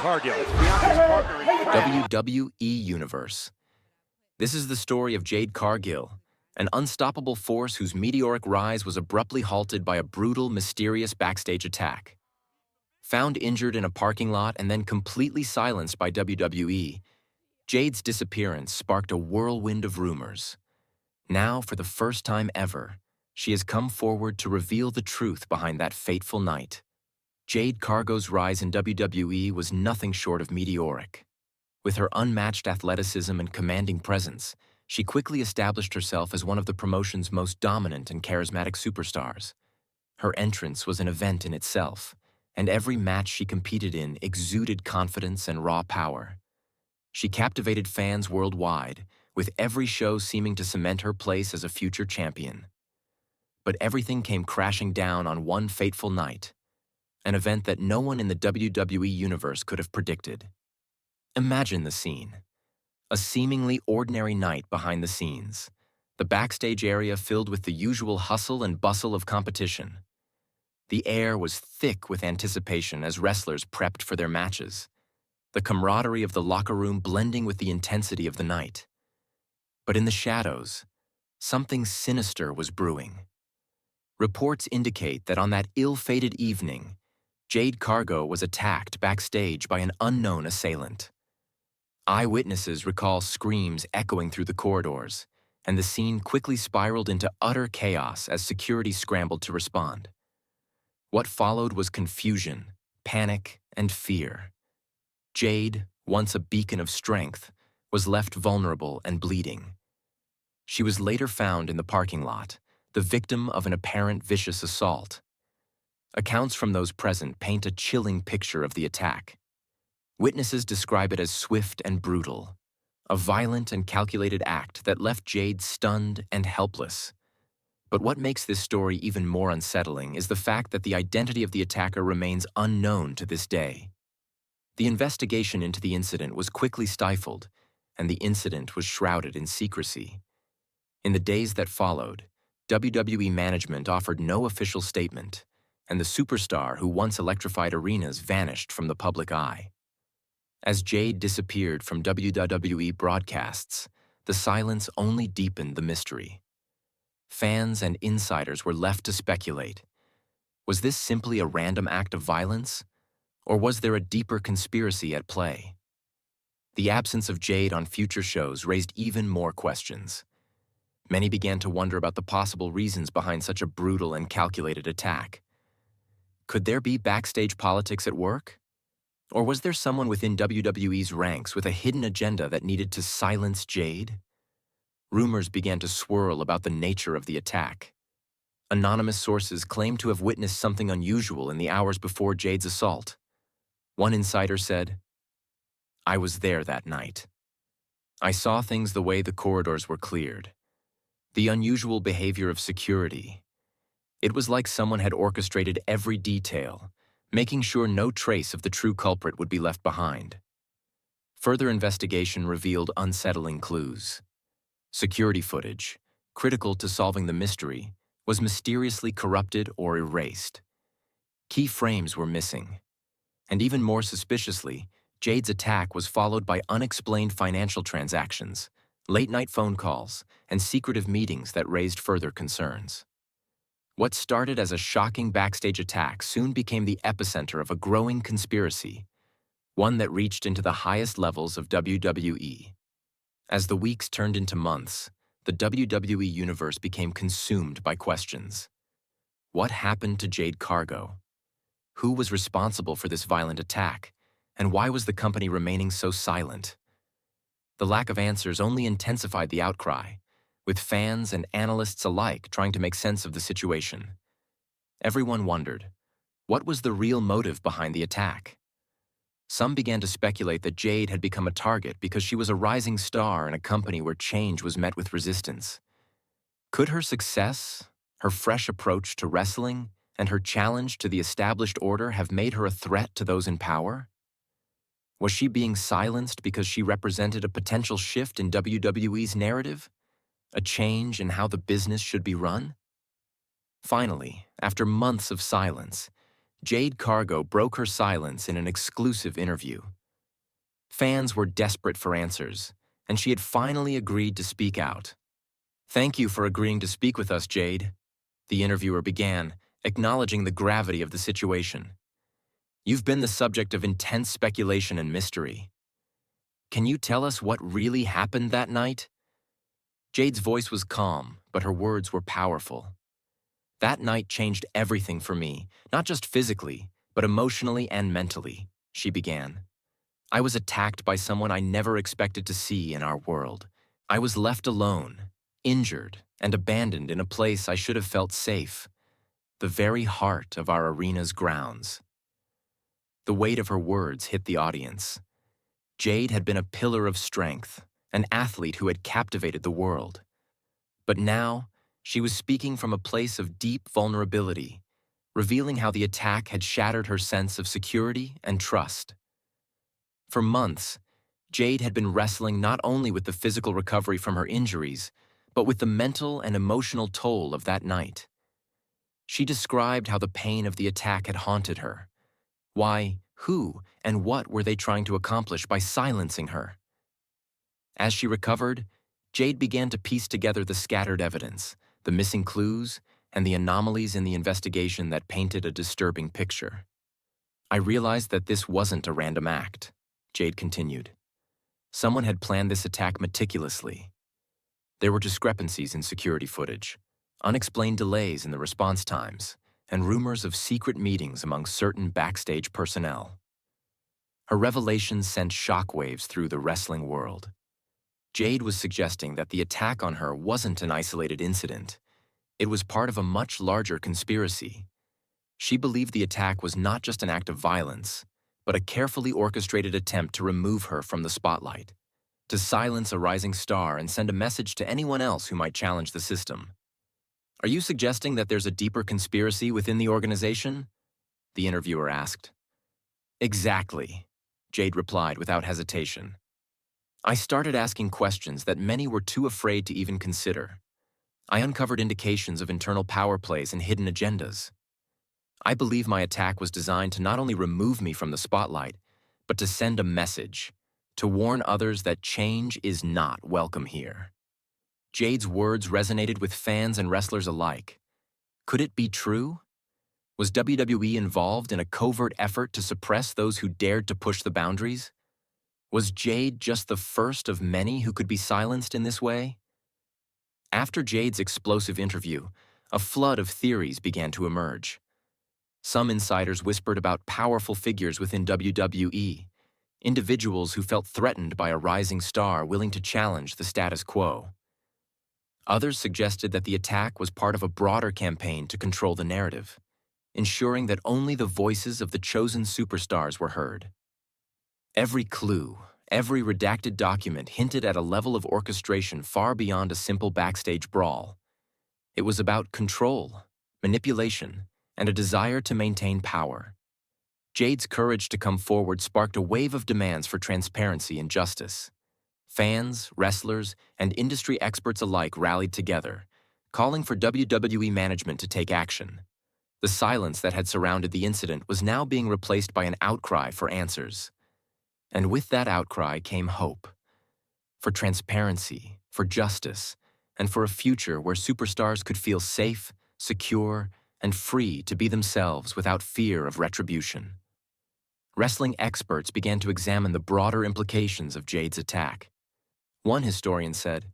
Cargill. Bianca's partner in crime. WWE Universe. This is the story of Jade Cargill, an unstoppable force whose meteoric rise was abruptly halted by a brutal, mysterious backstage attack. Found injured in a parking lot and then completely silenced by WWE, Jade's disappearance sparked a whirlwind of rumors. Now, for the first time ever, she has come forward to reveal the truth behind that fateful night. Jade Cargill's rise in WWE was nothing short of meteoric. With her unmatched athleticism and commanding presence, she quickly established herself as one of the promotion's most dominant and charismatic superstars. Her entrance was an event in itself, and every match she competed in exuded confidence and raw power. She captivated fans worldwide, with every show seeming to cement her place as a future champion. But everything came crashing down on one fateful night, an event that no one in the WWE Universe could have predicted. Imagine the scene. A seemingly ordinary night behind the scenes, the backstage area filled with the usual hustle and bustle of competition. The air was thick with anticipation as wrestlers prepped for their matches, the camaraderie of the locker room blending with the intensity of the night. But in the shadows, something sinister was brewing. Reports indicate that on that ill-fated evening, Jade Cargill was attacked backstage by an unknown assailant. Eyewitnesses recall screams echoing through the corridors, and the scene quickly spiraled into utter chaos as security scrambled to respond. What followed was confusion, panic, and fear. Jade, once a beacon of strength, was left vulnerable and bleeding. She was later found in the parking lot, the victim of an apparent vicious assault. Accounts from those present paint a chilling picture of the attack. Witnesses describe it as swift and brutal, a violent and calculated act that left Jade stunned and helpless. But what makes this story even more unsettling is the fact that the identity of the attacker remains unknown to this day. The investigation into the incident was quickly stifled, and the incident was shrouded in secrecy. In the days that followed, WWE management offered no official statement, and the superstar who once electrified arenas vanished from the public eye. As Jade disappeared from WWE broadcasts, the silence only deepened the mystery. Fans and insiders were left to speculate. Was this simply a random act of violence, or was there a deeper conspiracy at play? The absence of Jade on future shows raised even more questions. Many began to wonder about the possible reasons behind such a brutal and calculated attack. Could there be backstage politics at work? Or was there someone within WWE's ranks with a hidden agenda that needed to silence Jade? Rumors began to swirl about the nature of the attack. Anonymous sources claimed to have witnessed something unusual in the hours before Jade's assault. One insider said, "I was there that night. I saw things the way the corridors were cleared. The unusual behavior of security. It was like someone had orchestrated every detail, making sure no trace of the true culprit would be left behind." Further investigation revealed unsettling clues. Security footage, critical to solving the mystery, was mysteriously corrupted or erased. Key frames were missing. And even more suspiciously, Jade's attack was followed by unexplained financial transactions, late-night phone calls, and secretive meetings that raised further concerns. What started as a shocking backstage attack soon became the epicenter of a growing conspiracy, one that reached into the highest levels of WWE. As the weeks turned into months, the WWE Universe became consumed by questions. What happened to Jade Cargill? Who was responsible for this violent attack, and why was the company remaining so silent? The lack of answers only intensified the outcry, with fans and analysts alike trying to make sense of the situation. Everyone wondered, what was the real motive behind the attack? Some began to speculate that Jade had become a target because she was a rising star in a company where change was met with resistance. Could her success, her fresh approach to wrestling, and her challenge to the established order have made her a threat to those in power? Was she being silenced because she represented a potential shift in WWE's narrative? A change in how the business should be run? Finally, after months of silence, Jade Cargill broke her silence in an exclusive interview. Fans were desperate for answers, and she had finally agreed to speak out. "Thank you for agreeing to speak with us, Jade," the interviewer began, acknowledging the gravity of the situation. "You've been the subject of intense speculation and mystery. Can you tell us what really happened that night?" Jade's voice was calm, but her words were powerful. "That night changed everything for me, not just physically, but emotionally and mentally," she began. "I was attacked by someone I never expected to see in our world. I was left alone, injured, and abandoned in a place I should have felt safe, the very heart of our arena's grounds." The weight of her words hit the audience. Jade had been a pillar of strength, an athlete who had captivated the world. But now, she was speaking from a place of deep vulnerability, revealing how the attack had shattered her sense of security and trust. For months, Jade had been wrestling not only with the physical recovery from her injuries, but with the mental and emotional toll of that night. She described how the pain of the attack had haunted her. Why, who, and what were they trying to accomplish by silencing her? As she recovered, Jade began to piece together the scattered evidence, the missing clues, and the anomalies in the investigation that painted a disturbing picture. "I realized that this wasn't a random act," Jade continued. "Someone had planned this attack meticulously. There were discrepancies in security footage, unexplained delays in the response times, and rumors of secret meetings among certain backstage personnel." Her revelations sent shockwaves through the wrestling world. Jade was suggesting that the attack on her wasn't an isolated incident. It was part of a much larger conspiracy. She believed the attack was not just an act of violence, but a carefully orchestrated attempt to remove her from the spotlight, to silence a rising star and send a message to anyone else who might challenge the system. "Are you suggesting that there's a deeper conspiracy within the organization?" the interviewer asked. "Exactly," Jade replied without hesitation. "I started asking questions that many were too afraid to even consider. I uncovered indications of internal power plays and hidden agendas. I believe my attack was designed to not only remove me from the spotlight, but to send a message, to warn others that change is not welcome here." Jade's words resonated with fans and wrestlers alike. Could it be true? Was WWE involved in a covert effort to suppress those who dared to push the boundaries? Was Jade just the first of many who could be silenced in this way? After Jade's explosive interview, a flood of theories began to emerge. Some insiders whispered about powerful figures within WWE, individuals who felt threatened by a rising star willing to challenge the status quo. Others suggested that the attack was part of a broader campaign to control the narrative, ensuring that only the voices of the chosen superstars were heard. Every clue, every redacted document hinted at a level of orchestration far beyond a simple backstage brawl. It was about control, manipulation, and a desire to maintain power. Jade's courage to come forward sparked a wave of demands for transparency and justice. Fans, wrestlers, and industry experts alike rallied together, calling for WWE management to take action. The silence that had surrounded the incident was now being replaced by an outcry for answers. And with that outcry came hope. For transparency, for justice, and for a future where superstars could feel safe, secure, and free to be themselves without fear of retribution. Wrestling experts began to examine the broader implications of Jade's attack. One historian said,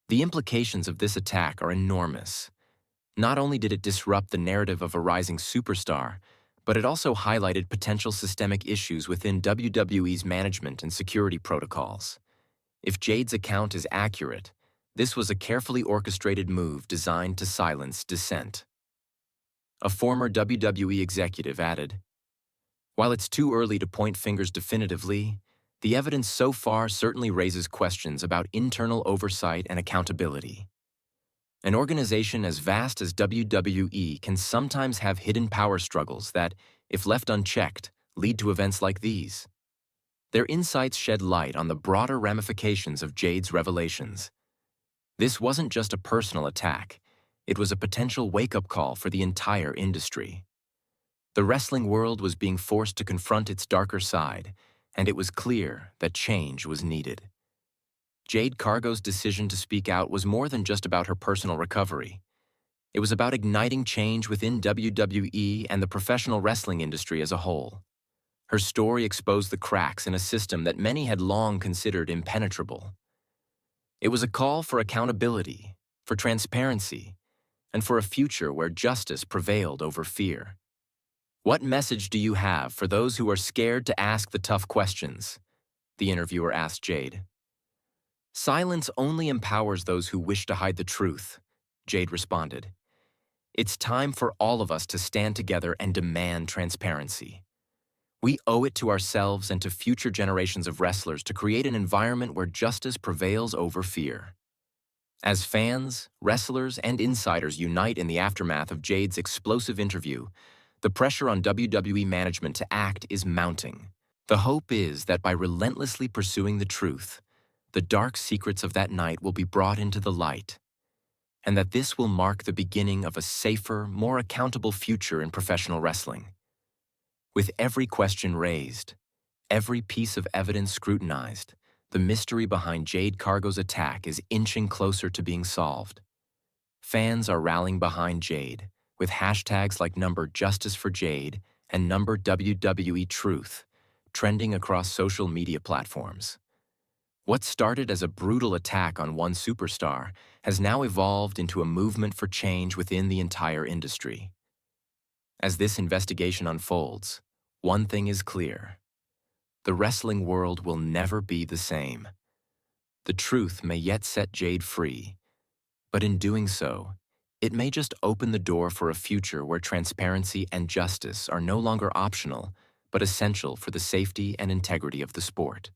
"The implications of this attack are enormous. Not only did it disrupt the narrative of a rising superstar, but it also highlighted potential systemic issues within WWE's management and security protocols. If Jade's account is accurate, this was a carefully orchestrated move designed to silence dissent." A former WWE executive added, "While it's too early to point fingers definitively, the evidence so far certainly raises questions about internal oversight and accountability. An organization as vast as WWE can sometimes have hidden power struggles that, if left unchecked, lead to events like these." Their insights shed light on the broader ramifications of Jade's revelations. This wasn't just a personal attack. It was a potential wake-up call for the entire industry. The wrestling world was being forced to confront its darker side, and it was clear that change was needed. Jade Cargill's decision to speak out was more than just about her personal recovery. It was about igniting change within WWE and the professional wrestling industry as a whole. Her story exposed the cracks in a system that many had long considered impenetrable. It was a call for accountability, for transparency, and for a future where justice prevailed over fear. What message do you have for those who are scared to ask the tough questions? The interviewer asked Jade. Silence only empowers those who wish to hide the truth, Jade responded. It's time for all of us to stand together and demand transparency. We owe it to ourselves and to future generations of wrestlers to create an environment where justice prevails over fear. As fans, wrestlers, and insiders unite in the aftermath of Jade's explosive interview, the pressure on WWE management to act is mounting. The hope is that by relentlessly pursuing the truth, the dark secrets of that night will be brought into the light, and that this will mark the beginning of a safer, more accountable future in professional wrestling. With every question raised, every piece of evidence scrutinized, the mystery behind Jade Cargill's attack is inching closer to being solved. Fans are rallying behind Jade, with hashtags like #JusticeForJade and #WWE_Truth trending across social media platforms. What started as a brutal attack on one superstar has now evolved into a movement for change within the entire industry. As this investigation unfolds, one thing is clear. The wrestling world will never be the same. The truth may yet set Jade free, but in doing so, it may just open the door for a future where transparency and justice are no longer optional, but essential for the safety and integrity of the sport.